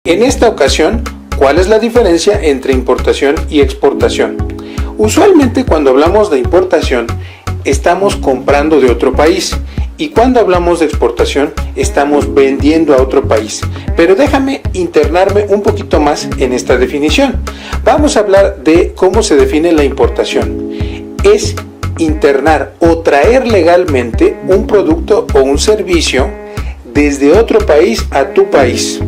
En esta ocasión, ¿cuál es la diferencia entre importación y exportación? Usualmente cuando hablamos de importación, estamos comprando de otro país y cuando hablamos de exportación, estamos vendiendo a otro país. Pero déjame internarme un poquito más en esta definición. Vamos a hablar de cómo se define la importación. Es internar o traer legalmente un producto o un servicio desde otro país a tu país.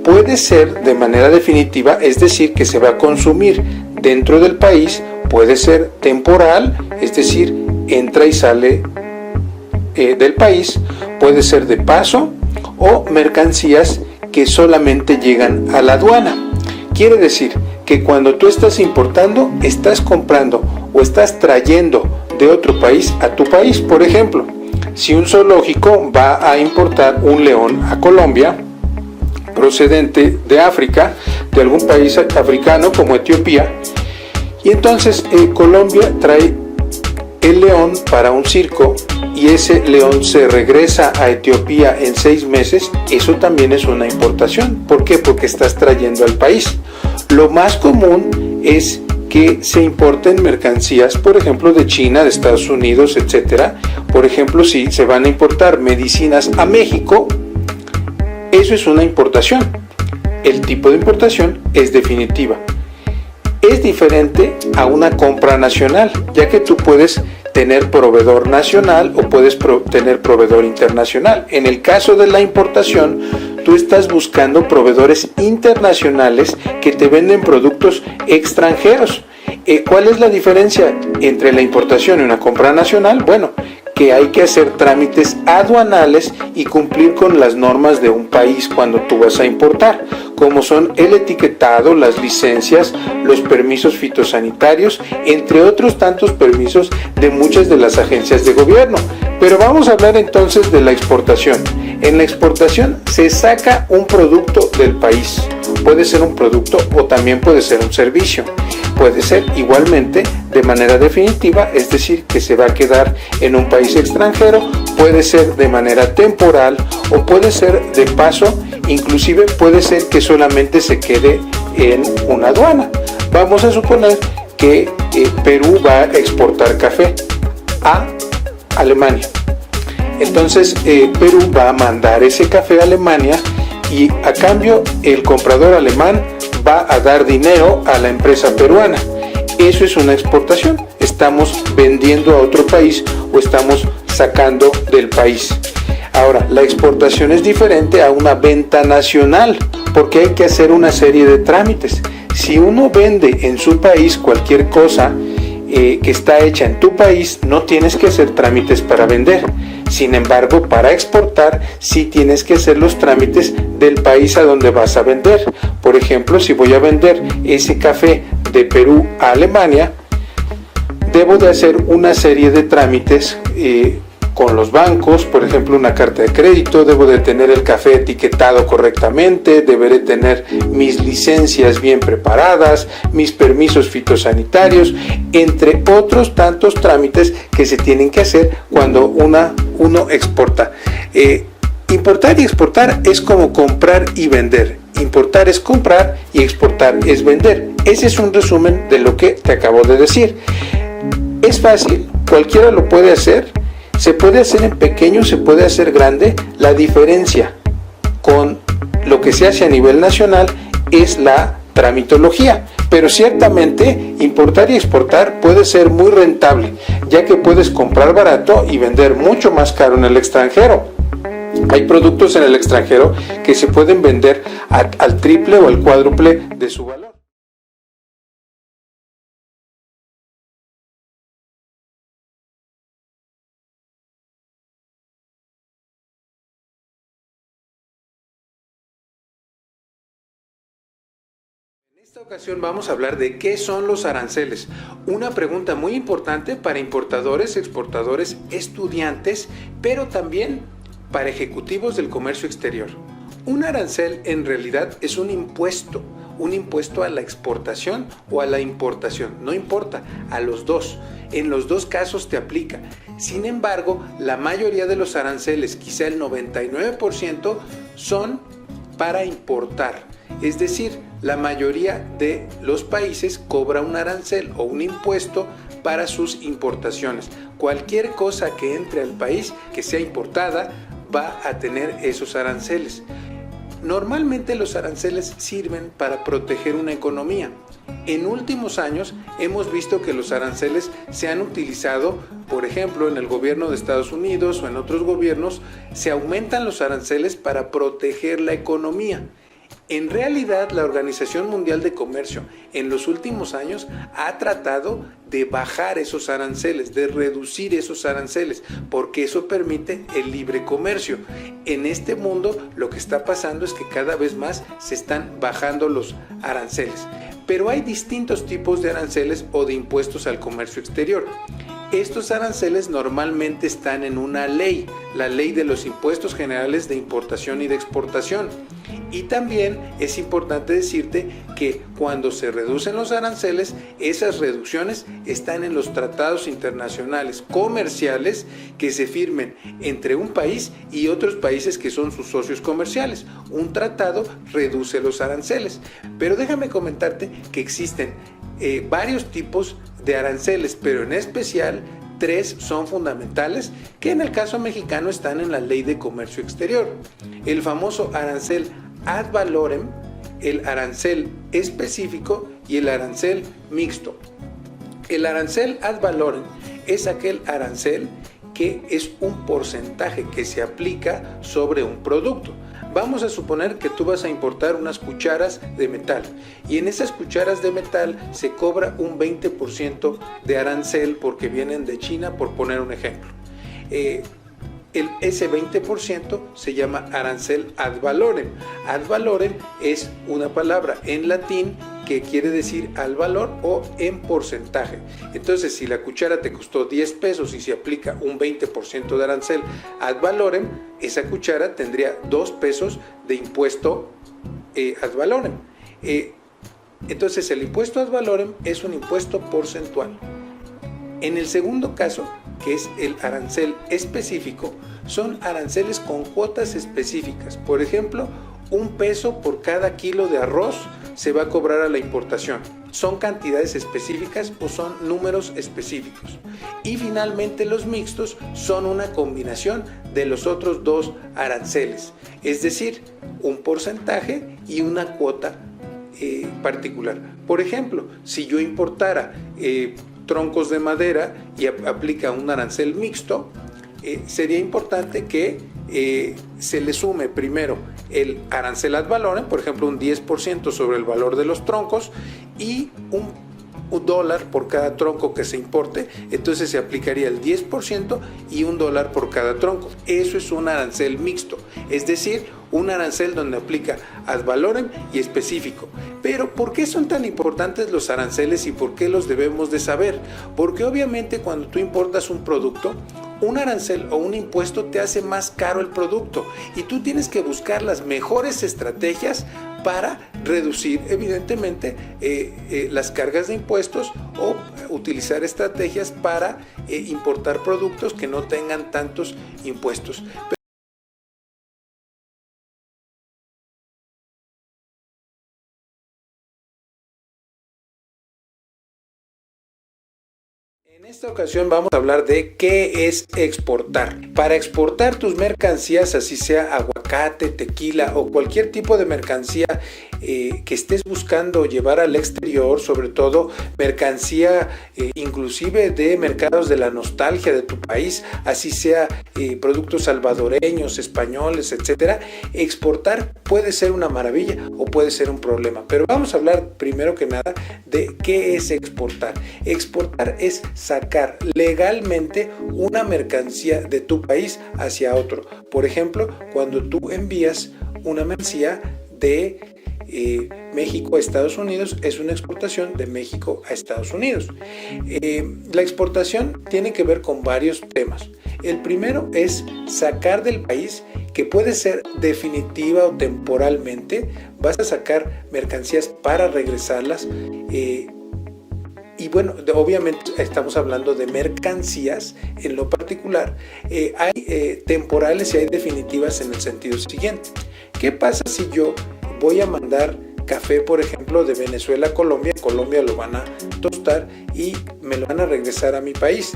Puede ser de manera definitiva, es decir, que se va a consumir dentro del país, puede ser temporal, es decir, entra y sale del país, puede ser de paso o mercancías que solamente llegan a la aduana. Quiere decir que cuando tú estás importando, estás comprando o estás trayendo de otro país a tu país. Por ejemplo, si un zoológico va a importar un león a Colombia, procedente de África, de algún país africano como Etiopía, y entonces Colombia trae el león para un circo y ese león se regresa a Etiopía en 6 meses, eso también es una importación. ¿Por qué? Porque estás trayendo al país. Lo más común es que se importen mercancías, por ejemplo, de China, de Estados Unidos, etc. Por ejemplo, si se van a importar medicinas a México, eso es una importación. El tipo de importación es definitiva. Es diferente a una compra nacional, ya que tú puedes tener proveedor nacional o puedes tener proveedor internacional. En el caso de la importación, tú estás buscando proveedores internacionales que te venden productos extranjeros. ¿Cuál es la diferencia entre la importación y una compra nacional? Bueno, que hay que hacer trámites aduanales y cumplir con las normas de un país cuando tú vas a importar, como son el etiquetado, las licencias, los permisos fitosanitarios, entre otros tantos permisos de muchas de las agencias de gobierno. Pero vamos a hablar entonces de la exportación. En la exportación se saca un producto del país. Puede ser un producto o también puede ser un servicio. Puede ser igualmente de manera definitiva, es decir, que se va a quedar en un país extranjero, puede ser de manera temporal o puede ser de paso, inclusive puede ser que solamente se quede en una aduana. Vamos a suponer que Perú va a exportar café a Alemania. Entonces Perú va a mandar ese café a Alemania y a cambio el comprador alemán va a dar dinero a la empresa peruana. Eso es una exportación. Estamos vendiendo a otro país o estamos sacando del país. Ahora, la exportación es diferente a una venta nacional porque hay que hacer una serie de trámites. Si uno vende en su país cualquier cosa que está hecha en tu país, no tienes que hacer trámites para vender. Sin embargo, para exportar sí tienes que hacer los trámites del país a donde vas a vender. Por ejemplo, si voy a vender ese café de Perú a Alemania, debo de hacer una serie de trámites con los bancos, por ejemplo una carta de crédito, debo de tener el café etiquetado correctamente, deberé tener mis licencias bien preparadas, mis permisos fitosanitarios, entre otros tantos trámites que se tienen que hacer cuando uno exporta. Importar y exportar es como comprar y vender. Importar es comprar y exportar es vender. Ese es un resumen de lo que te acabo de decir. Es fácil, cualquiera lo puede hacer. Se puede hacer en pequeño, se puede hacer grande. La diferencia con lo que se hace a nivel nacional es la tramitología. Pero ciertamente importar y exportar puede ser muy rentable, ya que puedes comprar barato y vender mucho más caro en el extranjero. Hay productos en el extranjero que se pueden vender al triple o al cuádruple de su valor. En esta ocasión vamos a hablar de qué son los aranceles, una pregunta muy importante para importadores, exportadores, estudiantes, pero también para ejecutivos del comercio exterior. Un arancel en realidad es un impuesto a la exportación o a la importación, no importa, a los dos. En los dos casos te aplica. Sin embargo, la mayoría de los aranceles, quizá el 99%, son para importar. Es decir, la mayoría de los países cobra un arancel o un impuesto para sus importaciones. Cualquier cosa que entre al país que sea importada va a tener esos aranceles. Normalmente los aranceles sirven para proteger una economía. En últimos años hemos visto que los aranceles se han utilizado, por ejemplo, en el gobierno de Estados Unidos o en otros gobiernos, se aumentan los aranceles para proteger la economía. En realidad, la Organización Mundial de Comercio en los últimos años ha tratado de bajar esos aranceles, de reducir esos aranceles, porque eso permite el libre comercio. En este mundo lo que está pasando es que cada vez más se están bajando los aranceles. Pero hay distintos tipos de aranceles o de impuestos al comercio exterior. Estos aranceles normalmente están en una ley, la Ley de los Impuestos Generales de Importación y de Exportación. Y también es importante decirte que cuando se reducen los aranceles, esas reducciones están en los tratados internacionales comerciales que se firmen entre un país y otros países que son sus socios comerciales. Un tratado reduce los aranceles. Pero déjame comentarte que existen varios tipos de aranceles, pero en especial 3 son fundamentales que en el caso mexicano están en la Ley de Comercio Exterior. El famoso arancel ad valorem, el arancel específico y el arancel mixto. El arancel ad valorem es aquel arancel que es un porcentaje que se aplica sobre un producto. Vamos a suponer que tú vas a importar unas cucharas de metal y en esas cucharas de metal se cobra un 20% de arancel porque vienen de China, por poner un ejemplo. Ese 20% se llama arancel ad valorem. Ad valorem es una palabra en latín que quiere decir al valor o en porcentaje. Entonces, si la cuchara te costó 10 pesos y se aplica un 20% de arancel ad valorem, esa cuchara tendría 2 pesos de impuesto ad valorem. Entonces, el impuesto ad valorem es un impuesto porcentual. En el segundo caso, que es el arancel específico, son aranceles con cuotas específicas. Por ejemplo, 1 peso por cada kilo de arroz se va a cobrar a la importación. ¿Son cantidades específicas o son números específicos? Y finalmente los mixtos son una combinación de los otros 2 aranceles, es decir, un porcentaje y una cuota particular. Por ejemplo, si yo importara troncos de madera y aplica un arancel mixto, sería importante que se le sume primero el arancel ad valorem, por ejemplo un 10% sobre el valor de los troncos y un $1 por cada tronco que se importe. Entonces se aplicaría el 10% y $1 por cada tronco. Eso es un arancel mixto, es decir, un arancel donde aplica ad valorem y específico. Pero ¿por qué son tan importantes los aranceles y por qué los debemos de saber? Porque obviamente cuando tú importas un producto, un arancel o un impuesto te hace más caro el producto y tú tienes que buscar las mejores estrategias para reducir evidentemente las cargas de impuestos o utilizar estrategias para importar productos que no tengan tantos impuestos. En esta ocasión vamos a hablar de qué es exportar. Para exportar tus mercancías, así sea aguacate, tequila o cualquier tipo de mercancía que estés buscando llevar al exterior, sobre todo mercancía inclusive de mercados de la nostalgia de tu país, así sea productos salvadoreños, españoles, etcétera, exportar puede ser una maravilla o puede ser un problema. Pero vamos a hablar primero que nada de qué es exportar. Exportar es sacar legalmente una mercancía de tu país hacia otro. Por ejemplo, cuando tú envías una mercancía de México a Estados Unidos, es una exportación de México a Estados Unidos. La exportación tiene que ver con varios temas. El primero es sacar del país, que puede ser definitiva o temporalmente. Vas a sacar mercancías para regresarlas. Y bueno, obviamente estamos hablando de mercancías en lo particular. Hay temporales y hay definitivas en el sentido siguiente. ¿Qué pasa si yo voy a mandar café, por ejemplo, de Venezuela a Colombia, en Colombia lo van a tostar y me lo van a regresar a mi país.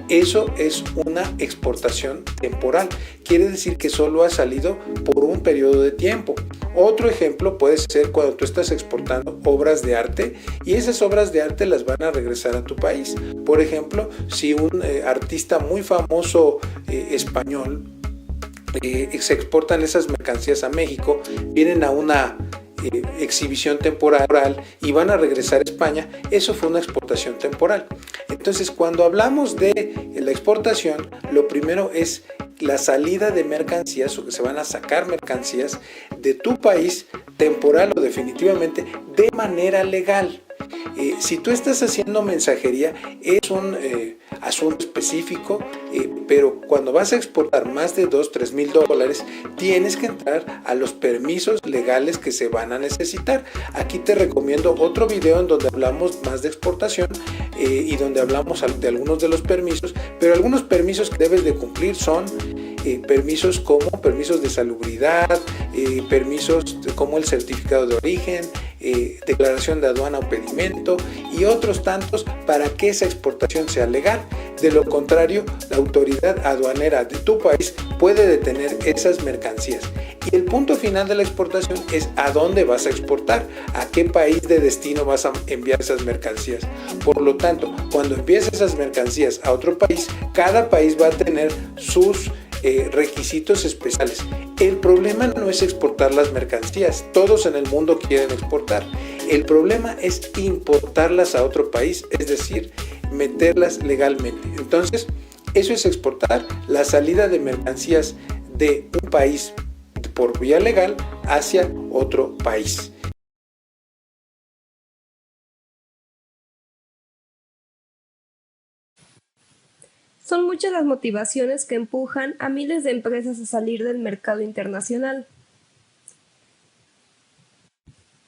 Eso es una exportación temporal. Quiere decir que solo ha salido por un periodo de tiempo. Otro ejemplo puede ser cuando tú estás exportando obras de arte y esas obras de arte las van a regresar a tu país. Por ejemplo, si un artista muy famoso español se exportan esas mercancías a México, vienen a una exhibición temporal y van a regresar a España, eso fue una exportación temporal. Entonces, cuando hablamos de la exportación, lo primero es la salida de mercancías o que se van a sacar mercancías de tu país temporal o definitivamente de manera legal. Si tú estás haciendo mensajería es un asunto específico, pero cuando vas a exportar más de $2,000-3,000 tienes que entrar a los permisos legales que se van a necesitar. Aquí te recomiendo otro video en donde hablamos más de exportación y donde hablamos de algunos de los permisos, pero algunos permisos que debes de cumplir son permisos como permisos de salubridad, permisos como el certificado de origen, declaración de aduana o pedimento y otros tantos para que esa exportación sea legal. De lo contrario, la autoridad aduanera de tu país puede detener esas mercancías. Y el punto final de la exportación es a dónde vas a exportar, a qué país de destino vas a enviar esas mercancías. Por lo tanto, cuando envíes esas mercancías a otro país, cada país va a tener sus requisitos especiales. El problema no es exportar las mercancías, todos en el mundo quieren exportar. El problema es importarlas a otro país, es decir, meterlas legalmente. Entonces, eso es exportar, la salida de mercancías de un país por vía legal hacia otro país. Son muchas las motivaciones que empujan a miles de empresas a salir del mercado internacional.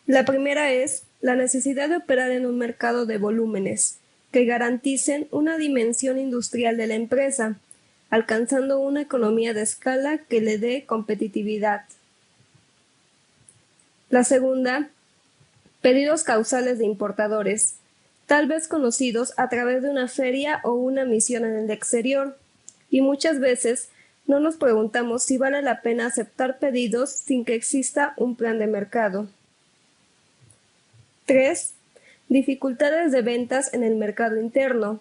La primera es la necesidad de operar en un mercado de volúmenes que garanticen una dimensión industrial de la empresa, alcanzando una economía de escala que le dé competitividad. La segunda, pedidos causales de importadores, tal vez conocidos a través de una feria o una misión en el exterior, y muchas veces no nos preguntamos si vale la pena aceptar pedidos sin que exista un plan de mercado. 3. Dificultades de ventas en el mercado interno.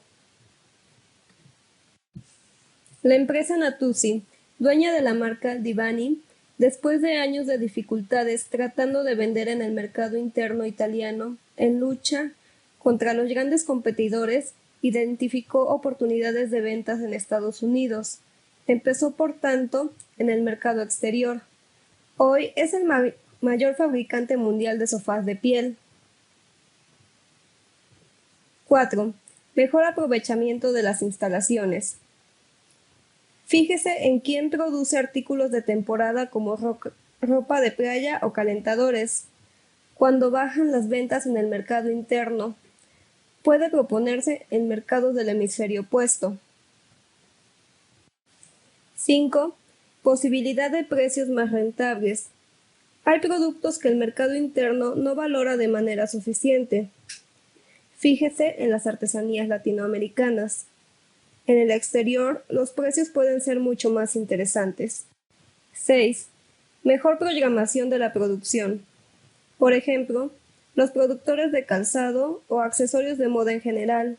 La empresa Natuzzi, dueña de la marca Divani, después de años de dificultades tratando de vender en el mercado interno italiano, en lucha contra los grandes competidores, identificó oportunidades de ventas en Estados Unidos. Empezó, por tanto, en el mercado exterior. Hoy es el mayor fabricante mundial de sofás de piel. 4. Mejor aprovechamiento de las instalaciones. Fíjese en quién produce artículos de temporada como ropa de playa o calentadores. Cuando bajan las ventas en el mercado interno, puede proponerse en mercados del hemisferio opuesto. 5. Posibilidad de precios más rentables. Hay productos que el mercado interno no valora de manera suficiente. Fíjese en las artesanías latinoamericanas. En el exterior, los precios pueden ser mucho más interesantes. 6. Mejor programación de la producción. Por ejemplo, los productores de calzado o accesorios de moda en general,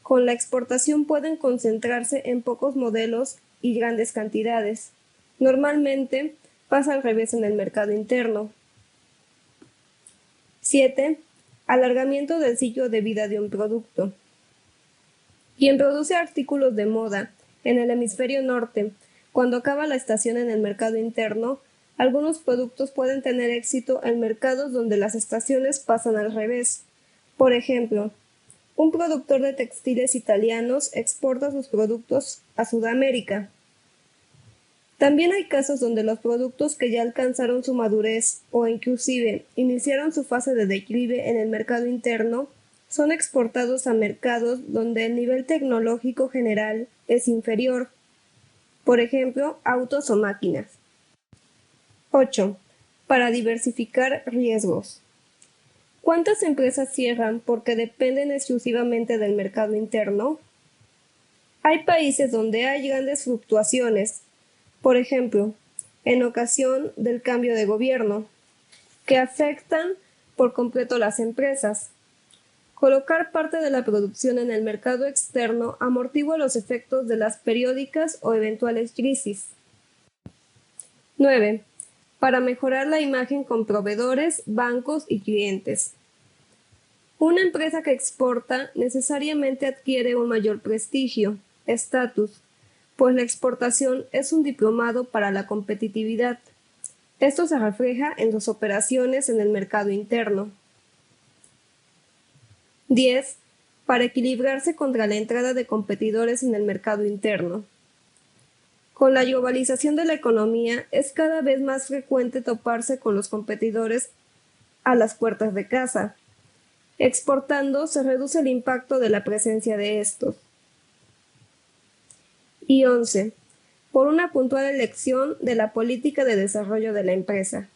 con la exportación pueden concentrarse en pocos modelos y grandes cantidades. Normalmente pasa al revés en el mercado interno. 7. Alargamiento del ciclo de vida de un producto. Quien produce artículos de moda en el hemisferio norte, cuando acaba la estación en el mercado interno, algunos productos pueden tener éxito en mercados donde las estaciones pasan al revés. Por ejemplo, un productor de textiles italianos exporta sus productos a Sudamérica. También hay casos donde los productos que ya alcanzaron su madurez o inclusive iniciaron su fase de declive en el mercado interno son exportados a mercados donde el nivel tecnológico general es inferior, por ejemplo, autos o máquinas. 8. para diversificar riesgos. ¿Cuántas empresas cierran porque dependen exclusivamente del mercado interno? Hay países donde hay grandes fluctuaciones, por ejemplo, en ocasión del cambio de gobierno, que afectan por completo las empresas. Colocar parte de la producción en el mercado externo amortigua los efectos de las periódicas o eventuales crisis. 9. Para mejorar la imagen con proveedores, bancos y clientes. Una empresa que exporta necesariamente adquiere un mayor prestigio, estatus, pues la exportación es un diplomado para la competitividad. Esto se refleja en sus operaciones en el mercado interno. 10. Para equilibrarse contra la entrada de competidores en el mercado interno. Con la globalización de la economía es cada vez más frecuente toparse con los competidores a las puertas de casa. Exportando se reduce el impacto de la presencia de estos. Y 11. Por una puntual elección de la política de desarrollo de la empresa.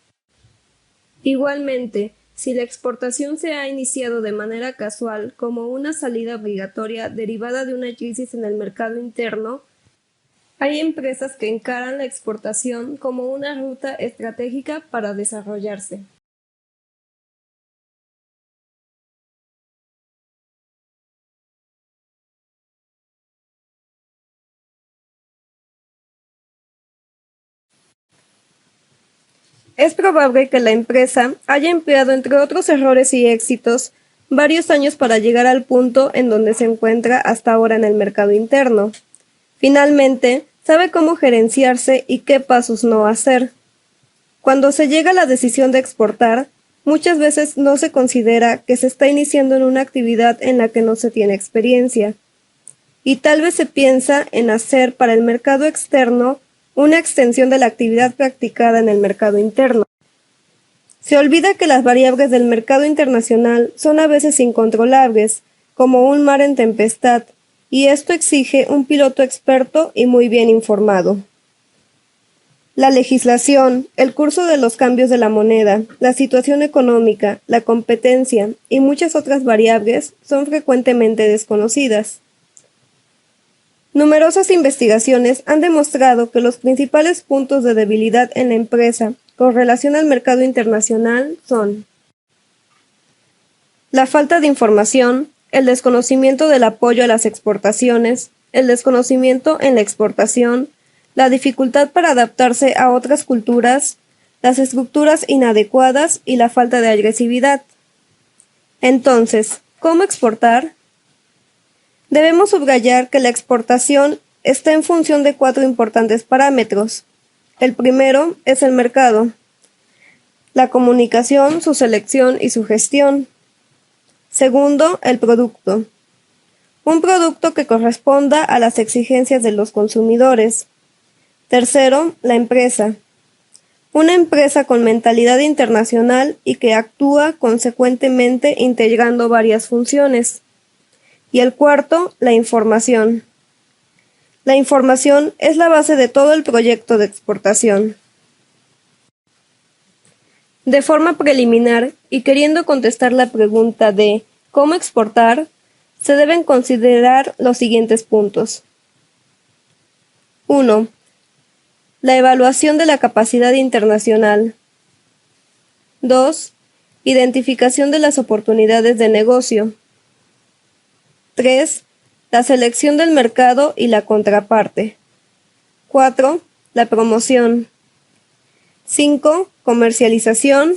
Igualmente, si la exportación se ha iniciado de manera casual como una salida obligatoria derivada de una crisis en el mercado interno, hay empresas que encaran la exportación como una ruta estratégica para desarrollarse. Es probable que la empresa haya empleado, entre otros errores y éxitos, varios años para llegar al punto en donde se encuentra hasta ahora en el mercado interno. Finalmente, sabe cómo gerenciarse y qué pasos no hacer. Cuando se llega a la decisión de exportar, muchas veces no se considera que se está iniciando en una actividad en la que no se tiene experiencia, y tal vez se piensa en hacer para el mercado externo una extensión de la actividad practicada en el mercado interno. Se olvida que las variables del mercado internacional son a veces incontrolables, como un mar en tempestad, y esto exige un piloto experto y muy bien informado. La legislación, el curso de los cambios de la moneda, la situación económica, la competencia y muchas otras variables son frecuentemente desconocidas. Numerosas investigaciones han demostrado que los principales puntos de debilidad en la empresa con relación al mercado internacional son la falta de información, el desconocimiento del apoyo a las exportaciones, el desconocimiento en la exportación, la dificultad para adaptarse a otras culturas, las estructuras inadecuadas y la falta de agresividad. Entonces, ¿cómo exportar? Debemos subrayar que la exportación está en función de 4 importantes parámetros. El primero es el mercado, la comunicación, su selección y su gestión. Segundo, el producto. Un producto que corresponda a las exigencias de los consumidores. Tercero, la empresa. Una empresa con mentalidad internacional y que actúa consecuentemente integrando varias funciones. Y el cuarto, la información. La información es la base de todo el proyecto de exportación. De forma preliminar, y queriendo contestar la pregunta de ¿cómo exportar?, se deben considerar los siguientes puntos. 1. La evaluación de la capacidad internacional. 2. Identificación de las oportunidades de negocio. 3. La selección del mercado y la contraparte. 4. La promoción. 5. Comercialización.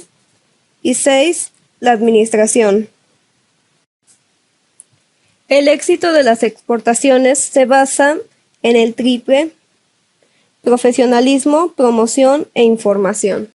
Y 6. La administración. El éxito de las exportaciones se basa en el triple: profesionalismo, promoción e información.